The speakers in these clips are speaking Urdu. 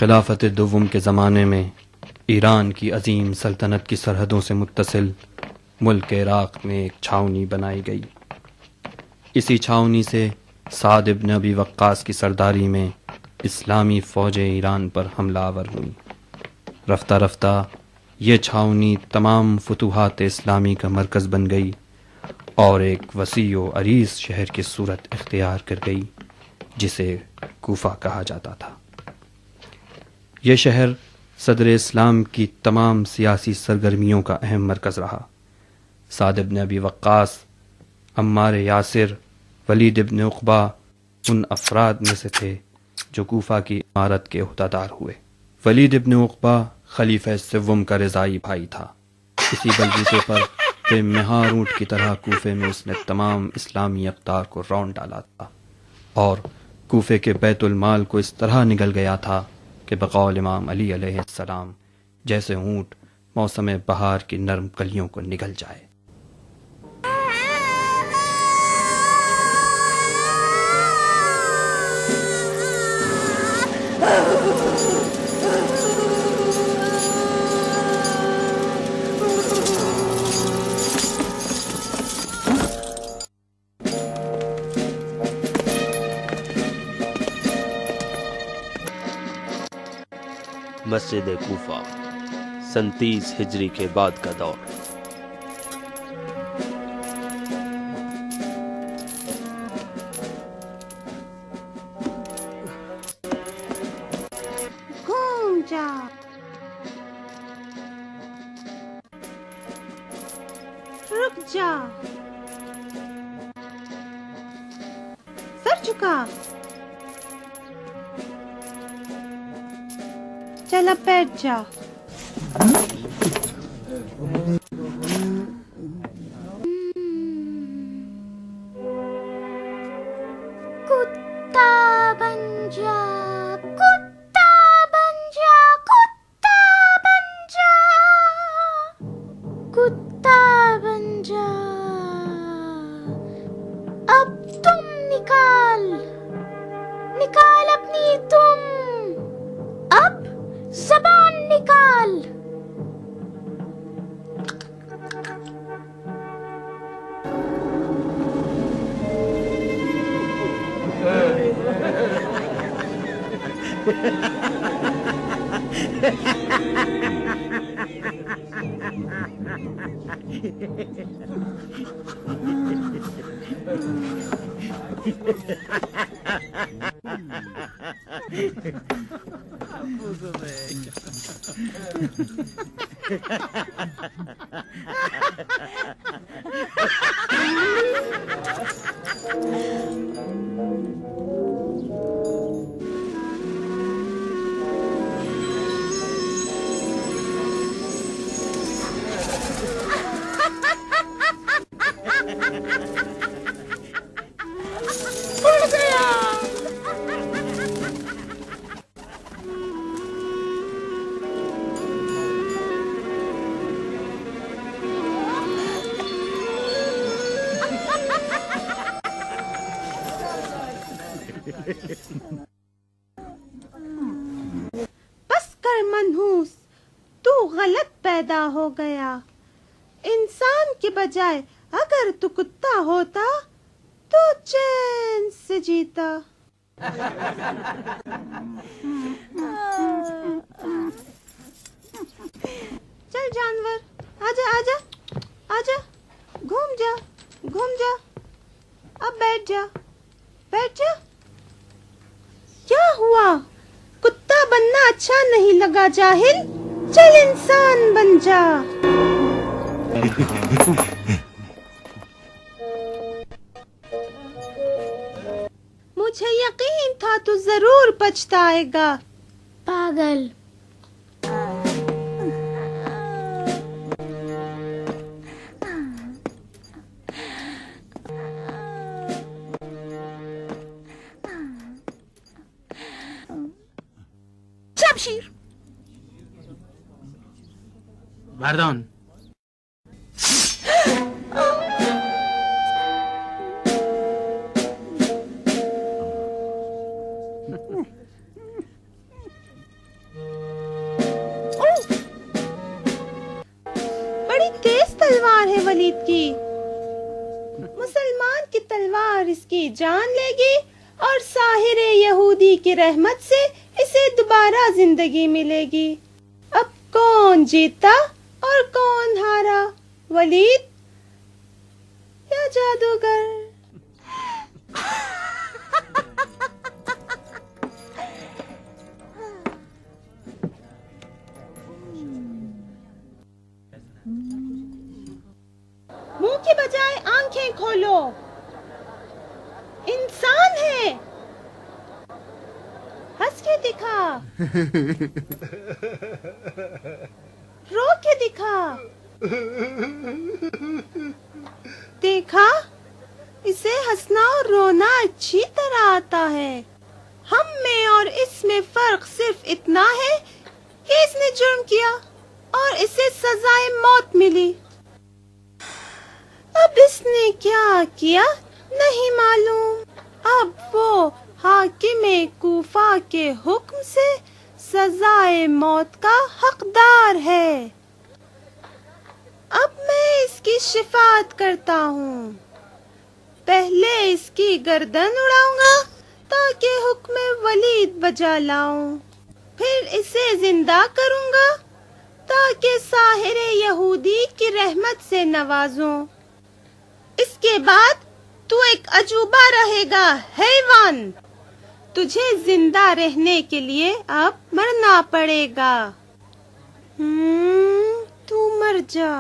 خلافت دوم کے زمانے میں ایران کی عظیم سلطنت کی سرحدوں سے متصل ملک عراق میں ایک چھاؤنی بنائی گئی۔ اسی چھاؤنی سے سعد ابن ابی وقاص کی سرداری میں اسلامی فوجیں ایران پر حملہ آور ہوئیں۔ رفتہ رفتہ یہ چھاؤنی تمام فتوحات اسلامی کا مرکز بن گئی اور ایک وسیع و عریض شہر کی صورت اختیار کر گئی جسے کوفہ کہا جاتا تھا۔ یہ شہر صدر اسلام کی تمام سیاسی سرگرمیوں کا اہم مرکز رہا۔ سعد ابن ابی وقاص، عمار یاسر، ولید ابن عقبہ ان افراد میں سے تھے جو کوفہ کی عمارت کے عہدیدار ہوئے۔ ولید ابن عقبہ خلیفہ سوم کا رضائی بھائی تھا۔ اسی بلبوتے پر بے مہار اونٹ کی طرح کوفے میں اس نے تمام اسلامی اقدار کو رون ڈالا تھا اور کوفے کے بیت المال کو اس طرح نگل گیا تھا کہ بقول امام علی علیہ السلام جیسے اونٹ موسم بہار کی نرم کلیوں کو نگل جائے۔ مسجد کوفہ 37 ہجری کے بعد کا دور۔ گھوم جا، رک جا، سر جھکا، چل اب بیٹھ جا۔ کتا بن جا، کتا بن جا، کتا بن جا، کتا بن جا۔ اب تم نکال، نکال اپنی تم، اب زبان نکال۔ بس کر منحوس، تو غلط پیدا ہو گیا۔ انسان کے بجائے اگر تو کتا ہوتا تو چین سے جیتا۔ چل جانور، آجا آجا آجا، گھوم جا گھوم جا، اب بیٹھ جا بیٹھ جا۔ کیا ہوا؟ کتا بننا اچھا نہیں لگا جاہل؟ چل انسان بن جا۔ مجھے یقین تھا تو ضرور پچھتائے گا، پاگل۔ شمشیر مردان ہے ولید کی. مسلمان کی تلوار اس کی جان لے گی اور ساحر یہودی کی رحمت سے اسے دوبارہ زندگی ملے گی. اب کون جیتا اور کون ہارا، ولید یا جادوگر؟ منہ کی بجائے آنکھیں کھولو، انسان ہے. ہنس کے دکھا، رو کے دکھا. دیکھا، اسے ہنسنا اور رونا اچھی طرح آتا ہے. ہم میں اور اس میں فرق صرف اتنا ہے کہ اس نے جرم کیا اور اسے سزائے موت ملی. اب اس نے کیا کیا نہیں معلوم. اب وہ حاکم کوفہ کے حکم سے سزائے موت کا حقدار ہے. اب میں اس کی شفاعت کرتا ہوں. پہلے اس کی گردن اڑاؤں گا تاکہ حکم ولید بجا لاؤں. پھر اسے زندہ کروں گا تاکہ ساحر یہودی کی رحمت سے نوازوں. اس کے بعد تو ایک عجوبہ رہے گا حیوان. تجھے زندہ رہنے کے لیے اب مرنا پڑے گا. تو مر جا.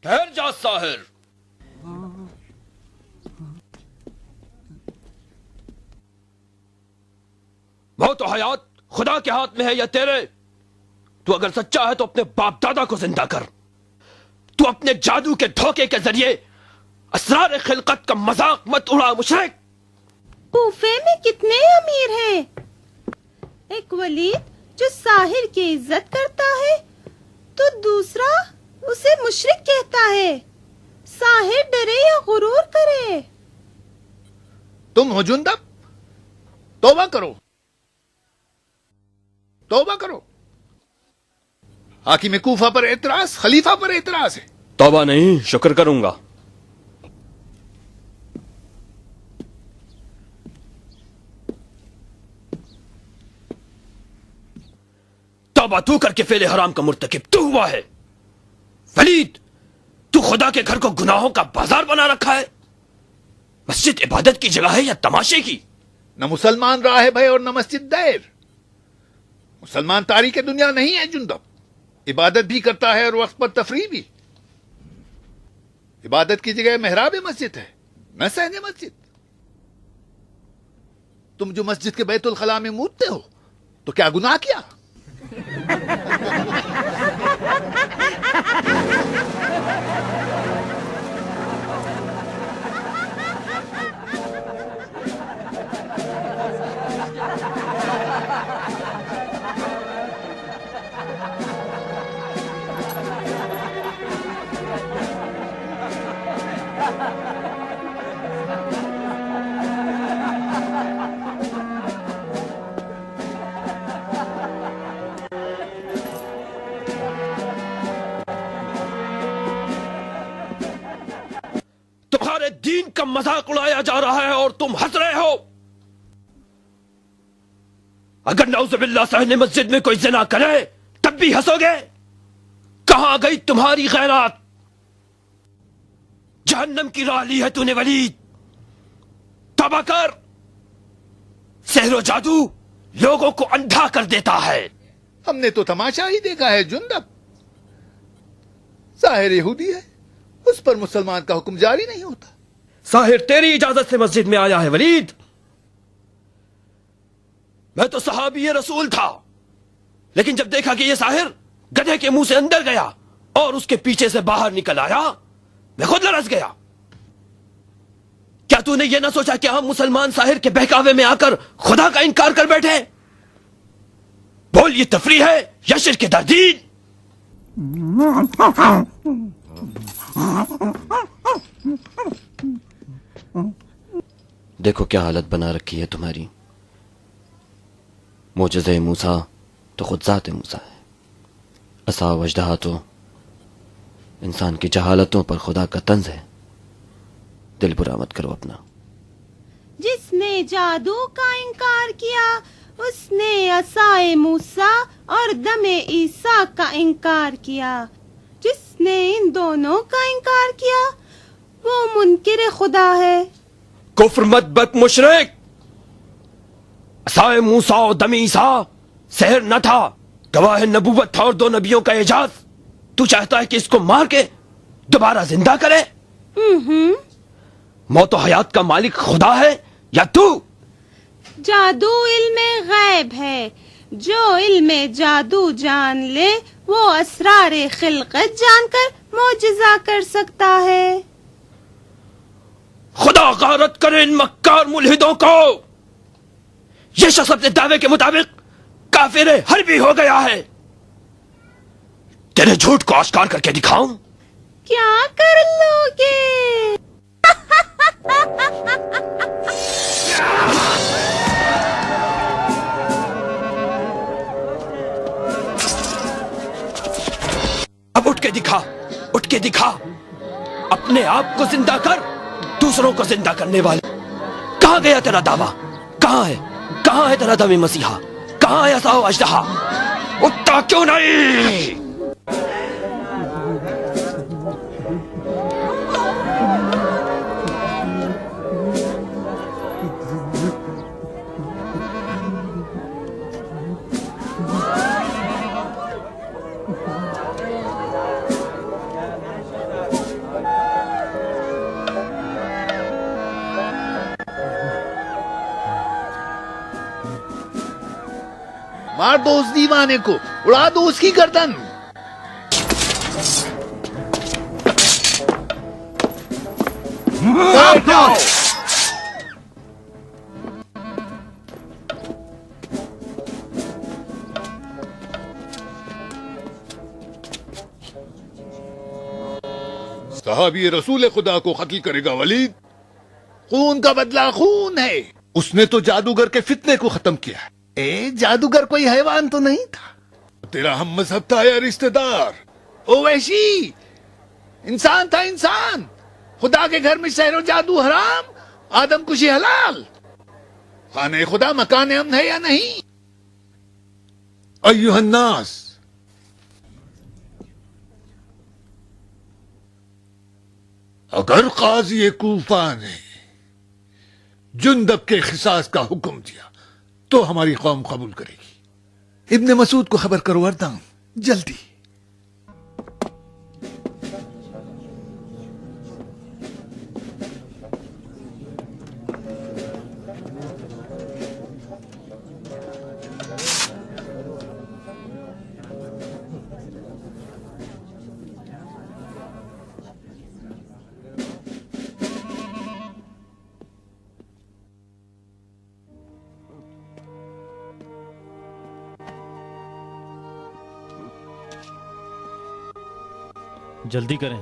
ٹھہر جا ساحر. موت و حیات خدا کے ہاتھ میں ہے یا تیرے؟ تو اگر سچا ہے تو اپنے باپ دادا کو زندہ کر. تو اپنے جادو کے دھوکے کے ذریعے اسرار خلقت کا مذاق مت اڑا مشرک. کوفے میں کتنے امیر ہیں. ایک ولید جو ساحر کی عزت کرتا ہے تو دوسرا اسے مشرک کہتا ہے. ساحر ڈرے یا غرور کرے؟ تم ہو جندب، توبہ کرو، توبہ کرو. حاکم کوفہ پر اعتراض، خلیفہ پر اعتراض ہے. توبہ نہیں، شکر کروں گا. توبہ تو کر کے فعل حرام کا مرتکب تو ہوا ہے. ولید، تو خدا کے گھر کو گناہوں کا بازار بنا رکھا ہے. مسجد عبادت کی جگہ ہے یا تماشے کی؟ نہ مسلمان راہب ہے اور نہ مسجد دیر. مسلمان تاریخ دنیا نہیں ہے جندب. عبادت بھی کرتا ہے اور وقت پر تفریح بھی. عبادت کی جگہ محراب مسجد ہے، نہ صحن مسجد. تم جو مسجد کے بیت الخلاء میں مودتے ہو تو کیا گناہ کیا؟ تمہارے دین کا مذاق اڑایا جا رہا ہے اور تم ہنس رہے ہو. اگر نعوذ باللہ صحن مسجد میں کوئی زنا کرے تب بھی ہنسو گے؟ کہاں گئی تمہاری غیرت؟ جہنم کی راہ لی ہے تو نے ولید. توبہ کر. سحر و جادو لوگوں کو اندھا کر دیتا ہے. ہم نے تو تماشا ہی دیکھا ہے جندب. ساحر یہودی ہے، اس پر مسلمان کا حکم جاری نہیں ہوتا. ساحر تیری اجازت سے مسجد میں آیا ہے ولید. میں تو صحابی رسول تھا، لیکن جب دیکھا کہ یہ ساحر گدھے کے منہ سے اندر گیا اور اس کے پیچھے سے باہر نکل آیا، میں خود لرز گیا. کیا تو نے یہ نہ سوچا کہ ہم مسلمان ساحر کے بہکاوے میں آ کر خدا کا انکار کر بیٹھے؟ بول، یہ تفریح ہے یا شرک در دین؟ دیکھو کیا حالت بنا رکھی ہے تمہاری. معجزہ موسیٰ تو خود ذات موسیٰ ہے. عصا و اژدہا تو انسان کی جہالتوں پر خدا کا طنز ہے. دل برا مت کرو اپنا. جس نے جادو کا انکار کیا اس نے عصائے موسیٰ اور دم عیسیٰ کا انکار کیا. جس نے ان دونوں کا انکار کیا وہ منکر خدا ہے. کفر مت بک مشرک. عصائے موسیٰ اور دم عیسیٰ سحر نہ تھا، گواہ نبوت تھا اور 2 نبیوں کا اعجاز. تو چاہتا ہے کہ اس کو مار کے دوبارہ زندہ کرے؟ موت و حیات کا مالک خدا ہے یا تو؟ جادو علم غیب ہے. جو علم جادو جان لے وہ اسرار خلقت جان کر معجزہ کر سکتا ہے. خدا غارت کرے ان مکار ملحدوں کو. یہ شخص اپنے دعوے کے مطابق کافر حربی ہو گیا ہے. تیرے جھوٹ کو آشکار کر کے دکھاؤں؟ کیا کر لو گے؟ اب اٹھ کے دکھا، اٹھ کے دکھا. اپنے آپ کو زندہ کر، دوسروں کو زندہ کرنے والے. کہاں گیا تیرا دعویٰ؟ کہاں ہے؟ کہاں ہے تیرا دم مسیحا؟ کہاں ہے عصا و اژدہا؟ اٹھتا کیوں نہیں؟ مار دو اس دیوانے کو، اڑا دو اس کی گردن. صحابی رسول خدا کو قتل کرے گا ولید؟ خون کا بدلہ خون ہے. اس نے تو جادوگر کے فتنے کو ختم کیا ہے. جادوگر کوئی حیوان تو نہیں تھا. تیرا ہم مذہب تھا یا رشتہ دار؟ او وحشی، انسان تھا انسان. خدا کے گھر میں سحر و جادو حرام، آدم کشی حلال. خانہ خدا مکان امن ہے یا نہیں؟ ایھا الناس، اگر قاضی کوفہ نے جندب کے قصاص کا حکم دیا تو ہماری قوم قبول کرے گی. ابن مسعود کو خبر کرو وردان جلدی. جلدی کریں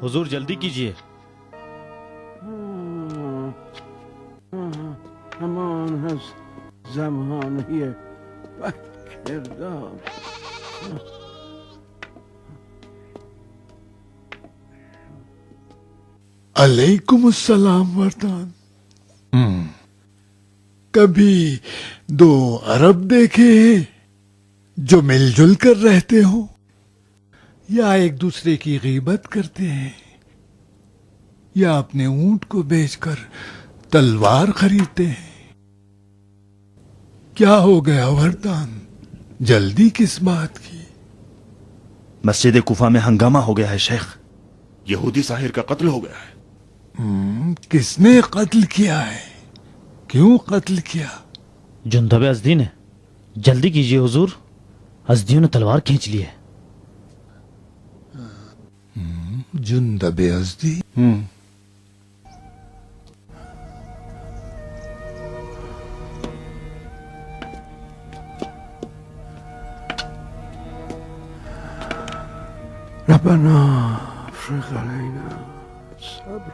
حضور، جلدی کیجئے. همان از زمانه بکردار. علیکم السلام وردان. کبھی 2 عرب دیکھے جو مل جل کر رہتے ہوں یا ایک دوسرے کی غیبت کرتے ہیں یا اپنے اونٹ کو بیچ کر تلوار خریدتے ہیں؟ کیا ہو گیا وردان؟ جلدی کس بات کی؟ مسجد کوفہ میں ہنگامہ ہو گیا ہے شیخ. یہودی ساحر کا قتل ہو گیا ہے. کس نے قتل کیا ہے؟ کیوں قتل کیا؟ جندب ازدی نے. جلدی کیجئے حضور، ازدیوں نے تلوار کھینچ لی ہے. جندب ازدی؟ ربنا افرغ علينا صبر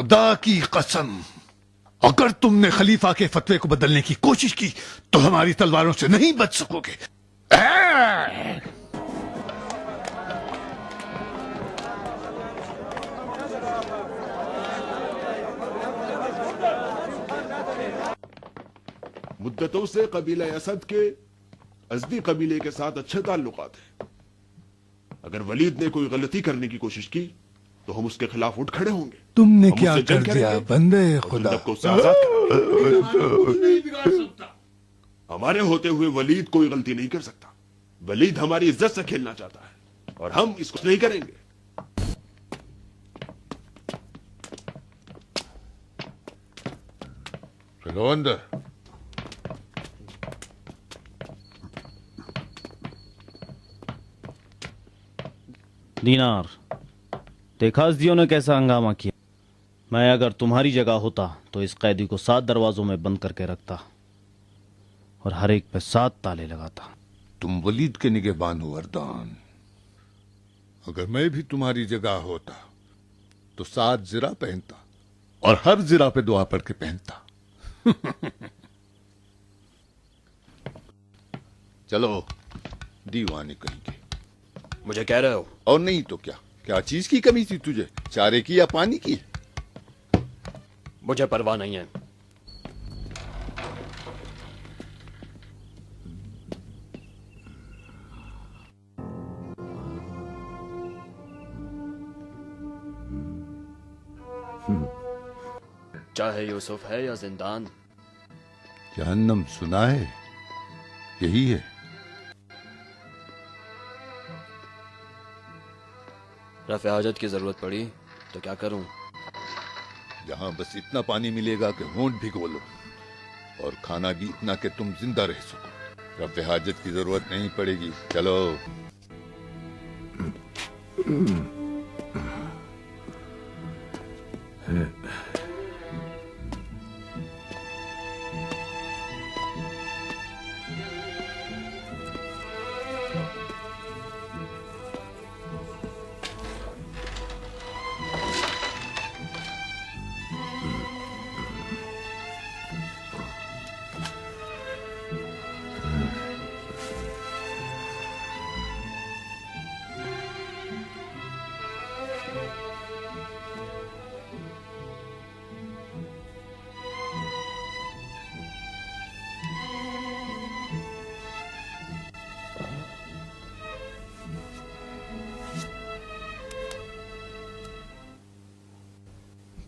خدا کی قسم، اگر تم نے خلیفہ کے فتوے کو بدلنے کی کوشش کی تو ہماری تلواروں سے نہیں بچ سکو گے۔ مدتوں سے قبیلہ اسد کے ازدی قبیلے کے ساتھ اچھے تعلقات ہیں۔ اگر ولید نے کوئی غلطی کرنے کی کوشش کی تو ہم اس کے خلاف اٹھ کھڑے ہوں گے۔ تم نے ہم کیا اس سے کر جنگ کریں دیا گے بندے اور خدا؟ جندب کو اس سے آزاد کریں گے۔ ہمارے ہوتے ہوئے ولید کوئی غلطی نہیں کر سکتا۔ ولید ہماری عزت سے کھیلنا چاہتا ہے اور ہم اس کو نہیں کریں گے۔ چلو اندر۔ دینار، دیکھا ازدیوں نے کیسا ہنگامہ کیا؟ میں اگر تمہاری جگہ ہوتا تو اس قیدی کو 7 دروازوں میں بند کر کے رکھتا اور ہر ایک پہ 7 تالے لگاتا۔ تم ولید کے نگہبان ہو اردان، اگر میں بھی تمہاری جگہ ہوتا تو 7 زرہ پہنتا اور ہر زرہ پہ دعا پڑھ کے پہنتا۔ چلو دیوانے کہیں گے۔ مجھے کہہ رہے ہو؟ اور نہیں تو کیا چیز کی کمی تھی تجھے؟ چارے کی یا پانی کی؟ مجھے پرواہ نہیں ہے۔ چاہے یوسف ہے یا زندان، جہنم سنا ہے، یہی ہے۔ رفع حاجت کی ضرورت پڑی تو کیا کروں؟ جہاں بس اتنا پانی ملے گا کہ ہونٹ بھگو لو، اور کھانا بھی اتنا کہ تم زندہ رہ سکو۔ رفع حاجت کی ضرورت نہیں پڑے گی، چلو۔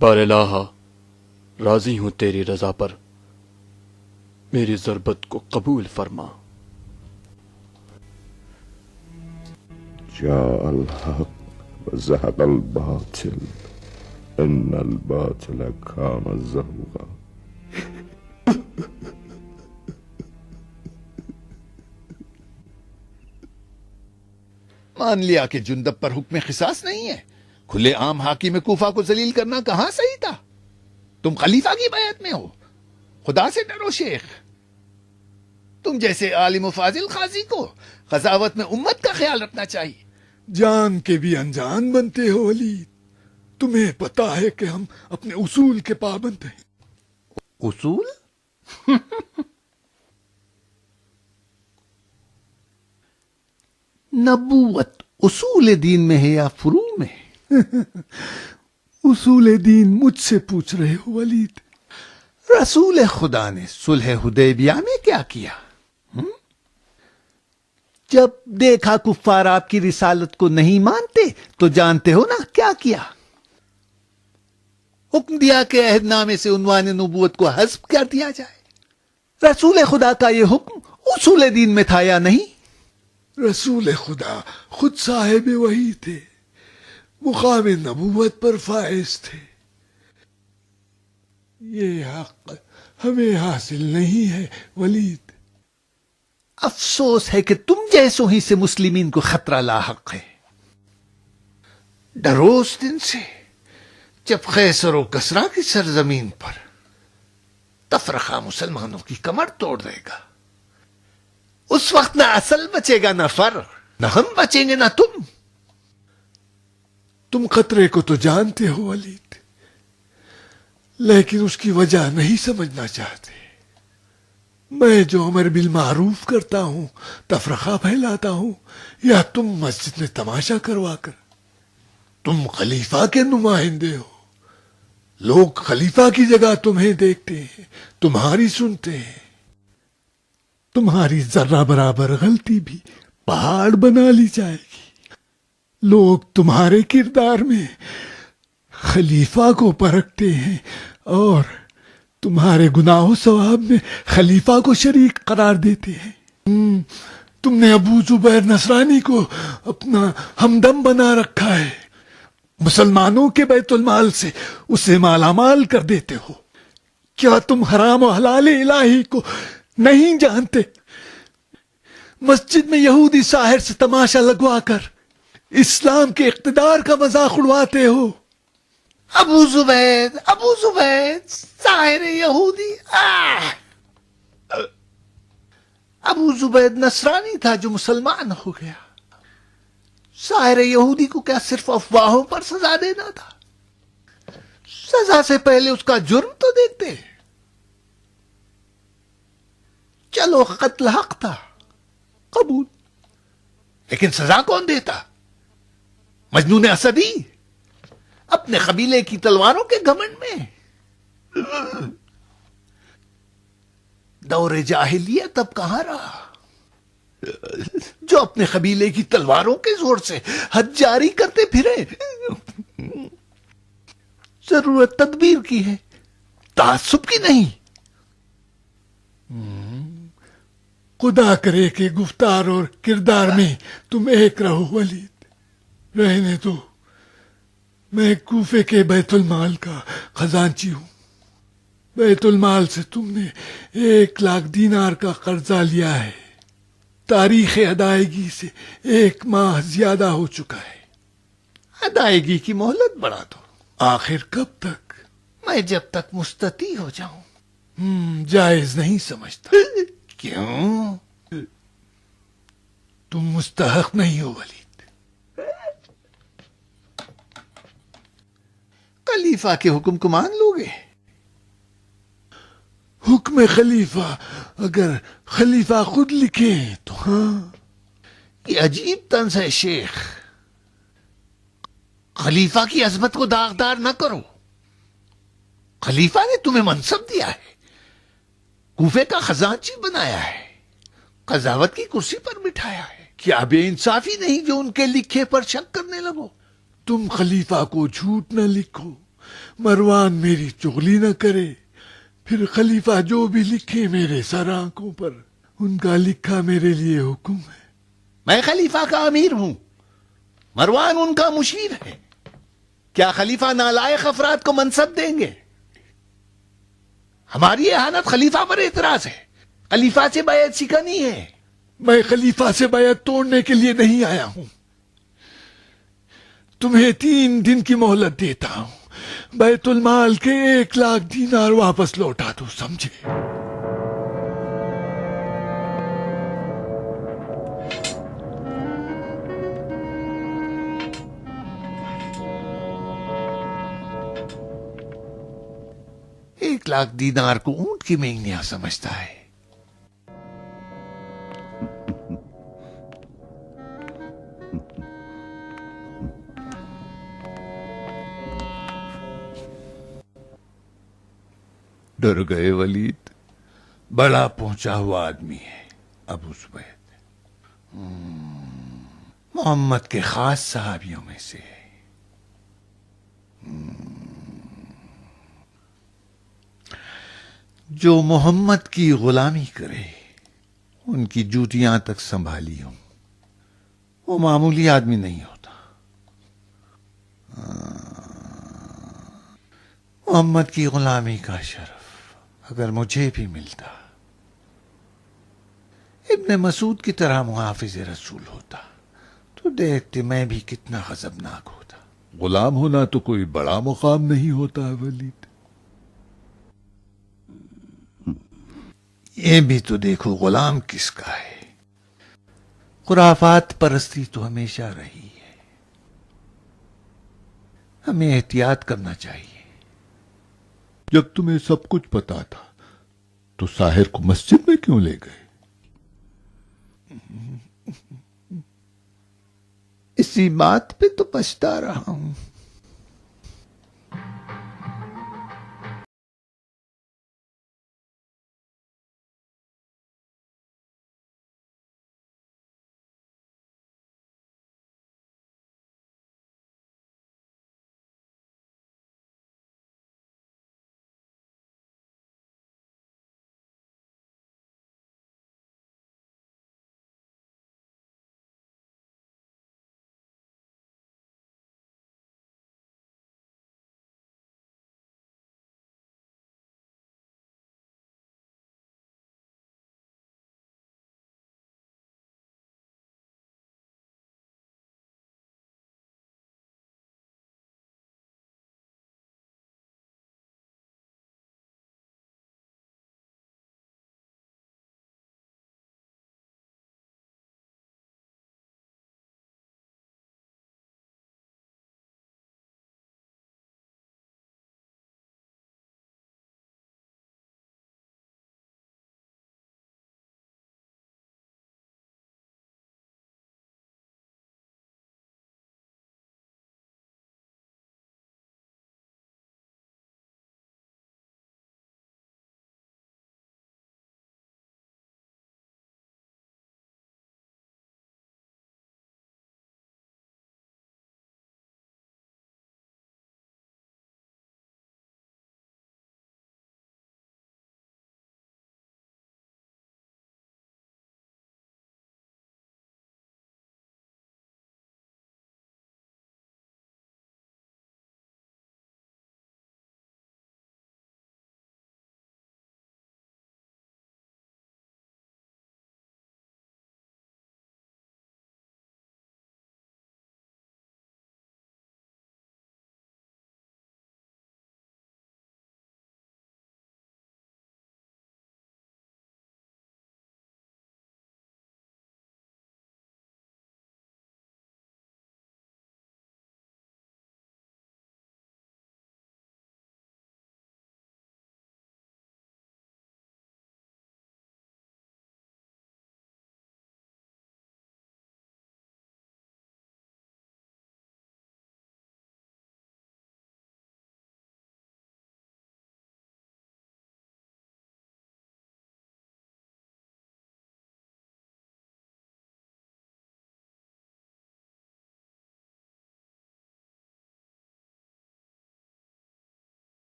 بار الہا، راضی ہوں تیری رضا پر، میری ضربت کو قبول فرما۔ جاء الحق وزهق الباطل ان الباطل كان زهوقا۔ مان لیا کہ جندب پر حکم قصاص نہیں ہے، کھلے عام حاکم کوفہ کو ذلیل کرنا کہاں صحیح تھا؟ تم خلیفہ کی بیعت میں ہو، خدا سے ڈرو شیخ۔ تم جیسے عالم و فاضل قاضی کو قضاوت میں امت کا خیال رکھنا چاہیے۔ جان کے بھی انجان بنتے ہو ولید، تمہیں پتا ہے کہ ہم اپنے اصول کے پابند ہیں۔ اصول؟ نبوت اصول دین میں ہے یا فروع میں؟ اصول دین مجھ سے پوچھ رہے ہو ولید؟ رسول خدا نے صلح حدیبیہ میں کیا کیا؟ جب دیکھا کفار آپ کی رسالت کو نہیں مانتے تو جانتے ہو نا کیا کیا؟ حکم دیا کہ عہد نامے سے عنوان نبوت کو حذف کر دیا جائے۔ رسول خدا کا یہ حکم اصول دین میں تھا یا نہیں؟ رسول خدا خود صاحب وحی تھے، مقام نبوت پر فائز تھے۔ یہ حق ہمیں حاصل نہیں ہے ولید۔ افسوس ہے کہ تم جیسوں ہی سے مسلمین کو خطرہ لاحق ہے۔ ڈرو اس دن سے جب قیصر و کسریٰ کی سرزمین پر تفرقہ مسلمانوں کی کمر توڑ دے گا۔ اس وقت نہ اصل بچے گا نہ فرق، نہ ہم بچیں گے نہ تم۔ تم خطرے کو تو جانتے ہو ولید، لیکن اس کی وجہ نہیں سمجھنا چاہتے. میں جو امر بالمعروف کرتا ہوں، تفرقہ پھیلاتا ہوں، یا تم مسجد میں تماشا کروا کر. تم خلیفہ کے نمائندے ہو. لوگ خلیفہ کی جگہ تمہیں دیکھتے ہیں، تمہاری سنتے ہیں. تمہاری ذرہ برابر غلطی بھی پہاڑ بنا لی جائے گی. لوگ تمہارے کردار میں خلیفہ کو پرکھتے ہیں اور تمہارے گناہ و ثواب میں خلیفہ کو شریک قرار دیتے ہیں. تم نے ابو زبیر نصرانی کو اپنا ہمدم بنا رکھا ہے. مسلمانوں کے بیت المال سے اسے مالا مال کر دیتے ہو. کیا تم حرام و حلال الہی کو نہیں جانتے؟ مسجد میں یہودی ساحر سے تماشا لگوا کر اسلام کے اقتدار کا مذاق اڑواتے ہو. ابو زبید ساحر یہودی. ابو زبید نصرانی تھا جو مسلمان ہو گیا. ساحر یہودی کو کیا صرف افواہوں پر سزا دینا تھا؟ سزا سے پہلے اس کا جرم تو دیکھتے. چلو قتل حق تھا، قبول، لیکن سزا کون دیتا؟ مجنون اسدی اپنے قبیلے کی تلواروں کے گھمنڈ میں. دور جاہلیت اب کہاں رہا جو اپنے قبیلے کی تلواروں کے زور سے حد جاری کرتے پھرے. ضرورت تدبیر کی ہے، تعصب کی نہیں. خدا کرے کہ گفتار اور کردار میں تم ایک رہو ولید. رہنے دو، میں کوفے کے بیت المال کا خزانچی ہوں. بیت المال سے تم نے 1,00,000 دینار کا قرضہ لیا ہے. تاریخ ادائیگی سے 1 ماہ زیادہ ہو چکا ہے. ادائیگی کی مہلت بڑھا دو. آخر کب تک؟ میں جب تک مستطیع ہو جاؤں. جائز نہیں سمجھتا. کیوں؟ تم مستحق نہیں ہو ولید. خلیفہ کے حکم کو مان لو گے؟ حکم خلیفہ اگر خلیفہ خود لکھے تو ہاں. یہ عجیب طنز ہے شیخ. خلیفہ کی عظمت کو داغدار نہ کرو. خلیفہ نے تمہیں منصب دیا ہے، کوفے کا خزانچی بنایا ہے، قضاوت کی کرسی پر بٹھایا ہے. کیا بے انصافی نہیں جو ان کے لکھے پر شک کرنے لگو؟ تم خلیفہ کو جھوٹ نہ لکھو، مروان میری چغلی نہ کرے. پھر خلیفہ جو بھی لکھے میرے سر آنکھوں پر، ان کا لکھا میرے لیے حکم ہے. میں خلیفہ کا امیر ہوں، مروان ان کا مشیر ہے. کیا خلیفہ نالائق افراد کو منصب دیں گے؟ ہماری اہانت خلیفہ پر اعتراض ہے، خلیفہ سے بیعت سکھانی ہے. میں خلیفہ سے بیعت توڑنے کے لیے نہیں آیا ہوں. تمہیں 3 دن کی مہلت دیتا ہوں. بیت المال کے 1,00,000 دینار واپس لوٹا دو، سمجھے؟ ایک 1,00,000 دینار کو اونٹ کی مینگنیاں سمجھتا ہے. ڈر گئے ولید. بڑا پہنچا ہوا آدمی ہے ابو زبید. محمد کے خاص صحابیوں میں سے ہے. جو محمد کی غلامی کرے، ان کی جوتیاں تک سنبھالی ہوں، وہ معمولی آدمی نہیں ہوتا. محمد کی غلامی کا شرف اگر مجھے بھی ملتا، ابن مسعود کی طرح محافظ رسول ہوتا، تو دیکھتے میں بھی کتنا غضبناک ہوتا. غلام ہونا تو کوئی بڑا مقام نہیں ہوتا ولید. یہ بھی تو دیکھو غلام کس کا ہے. خرافات پرستی تو ہمیشہ رہی ہے. ہمیں احتیاط کرنا چاہیے. جب تمہیں سب کچھ پتا تھا تو ساحر کو مسجد میں کیوں لے گئے؟ اسی بات پہ تو پچھتا رہا ہوں.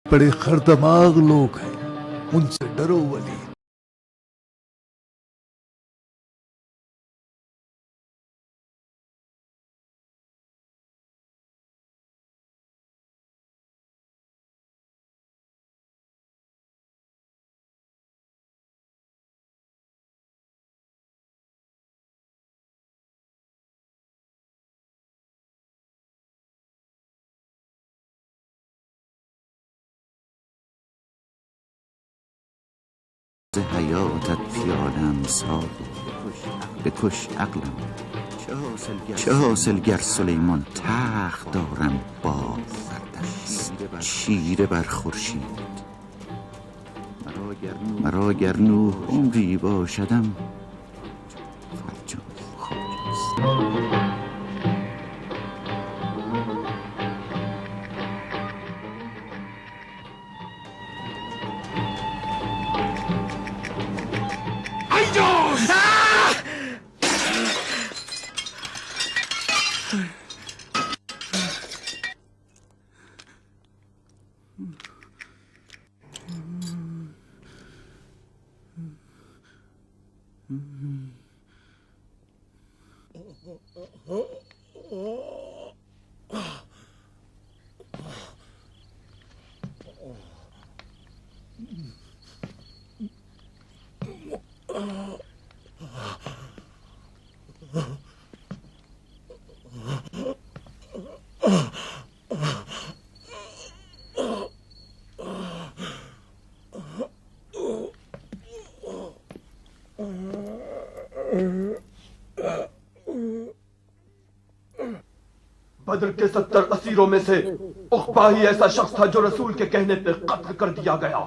بڑے خردماغ لوگ ہیں، ان سے ڈرو ولید. حیاتت پیالم ساقی بکش عقلم چه حاصل گر سلیمان تخت دارم باد بر دست چیره بر خورشید مرا گر نوح عمری باشدم فرجام خواجه‌ست. بدر کے 70 اسیروں میں سے عقبہ ہی ایسا شخص تھا جو رسول کے کہنے پہ قتل کر دیا گیا.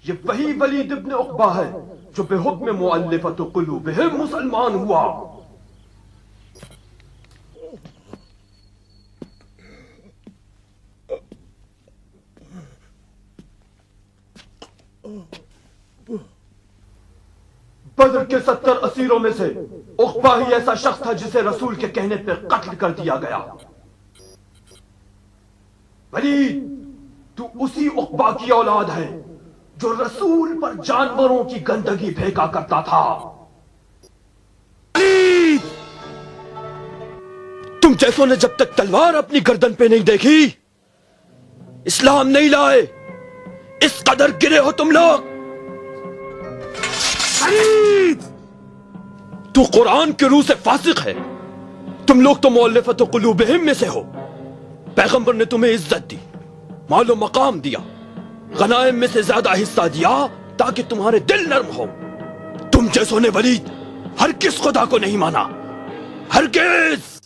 یہ وہی ولید ابن عقبہ ہے جو بے حکم مؤلفۃ قلوبہم مسلمان ہوا. بدر کے 70 اسیروں میں سے عقبہ ہی ایسا شخص تھا جسے رسول کے کہنے پہ قتل کر دیا گیا. ولید تو اسی عقبہ کی اولاد ہے جو رسول پر جانوروں کی گندگی پھینکا کرتا تھا. ولید تم جیسوں نے جب تک تلوار اپنی گردن پہ نہیں دیکھی اسلام نہیں لائے. اس قدر گرے ہو تم لوگ. تو قرآن کے روح سے فاسق ہے. تم لوگ تو مؤلفۃ قلوبہم میں سے ہو. پیغمبر نے تمہیں عزت دی، مال و مقام دیا، غنائم میں سے زیادہ حصہ دیا تاکہ تمہارے دل نرم ہو. تم جیسوں نے ولید ہرگز خدا کو نہیں مانا، ہرگز.